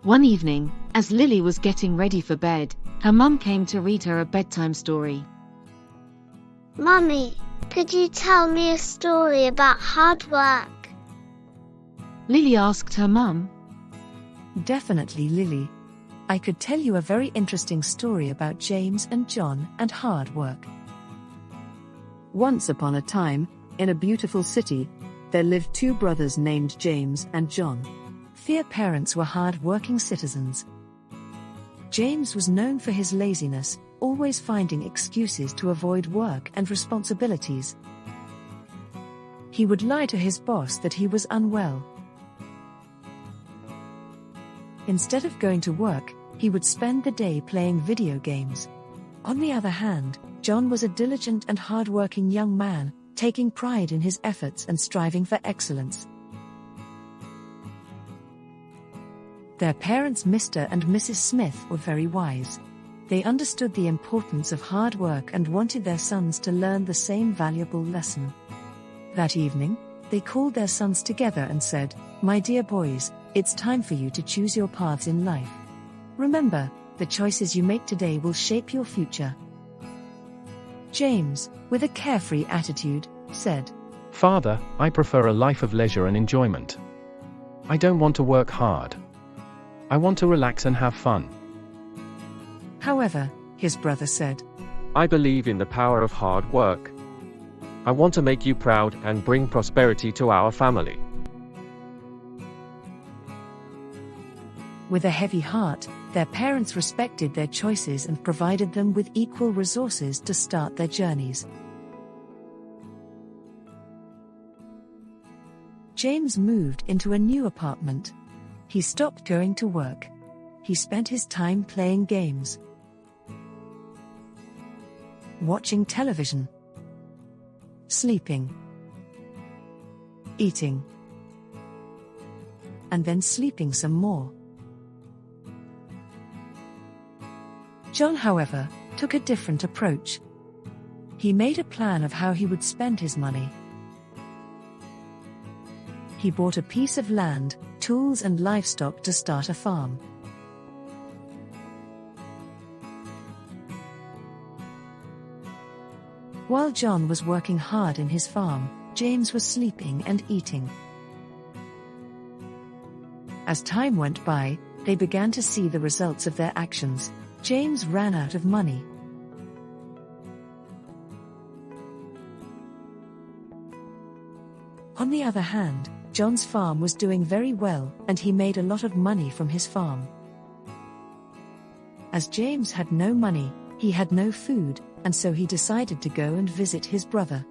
One evening, as Lily was getting ready for bed, her mum came to read her a bedtime story. Mummy, could you tell me a story about hard work? Lily asked her mum. Definitely, Lily. I could tell you a very interesting story about James and John and hard work. Once upon a time, in a beautiful city, there lived two brothers named James and John. Their parents were hard-working citizens. James was known for his laziness, always finding excuses to avoid work and responsibilities. He would lie to his boss that he was unwell. Instead of going to work, he would spend the day playing video games. On the other hand, John was a diligent and hard-working young man, taking pride in his efforts and striving for excellence. Their parents, Mr. and Mrs. Smith, were very wise. They understood the importance of hard work and wanted their sons to learn the same valuable lesson. That evening, they called their sons together and said, "My dear boys, it's time for you to choose your paths in life. Remember, the choices you make today will shape your future." James, with a carefree attitude, said, "Father, I prefer a life of leisure and enjoyment. I don't want to work hard. I want to relax and have fun." However, his brother said, "I believe in the power of hard work. I want to make you proud and bring prosperity to our family." With a heavy heart, their parents respected their choices and provided them with equal resources to start their journeys. James moved into a new apartment. He stopped going to work. He spent his time playing games, watching television, sleeping, eating, and then sleeping some more. John, however, took a different approach. He made a plan of how he would spend his money. He bought a piece of land, tools and livestock to start a farm. While John was working hard in his farm, James was sleeping and eating. As time went by, they began to see the results of their actions. James ran out of money. On the other hand, John's farm was doing very well, and he made a lot of money from his farm. As James had no money, he had no food, and so he decided to go and visit his brother.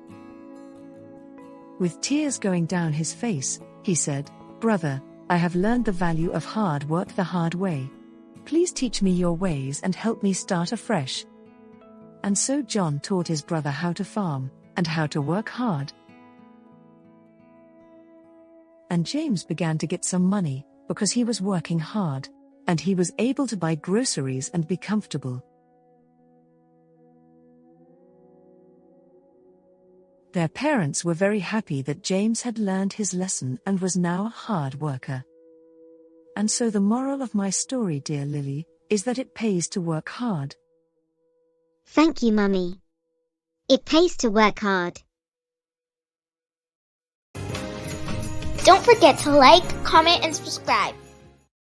With tears going down his face, he said, "Brother, I have learned the value of hard work the hard way. Please teach me your ways and help me start afresh." And so John taught his brother how to farm, and how to work hard. And James began to get some money, because he was working hard, and he was able to buy groceries and be comfortable. Their parents were very happy that James had learned his lesson and was now a hard worker. And so the moral of my story, dear Lily, is that it pays to work hard. Thank you, Mummy. It pays to work hard. Don't forget to like, comment, and subscribe.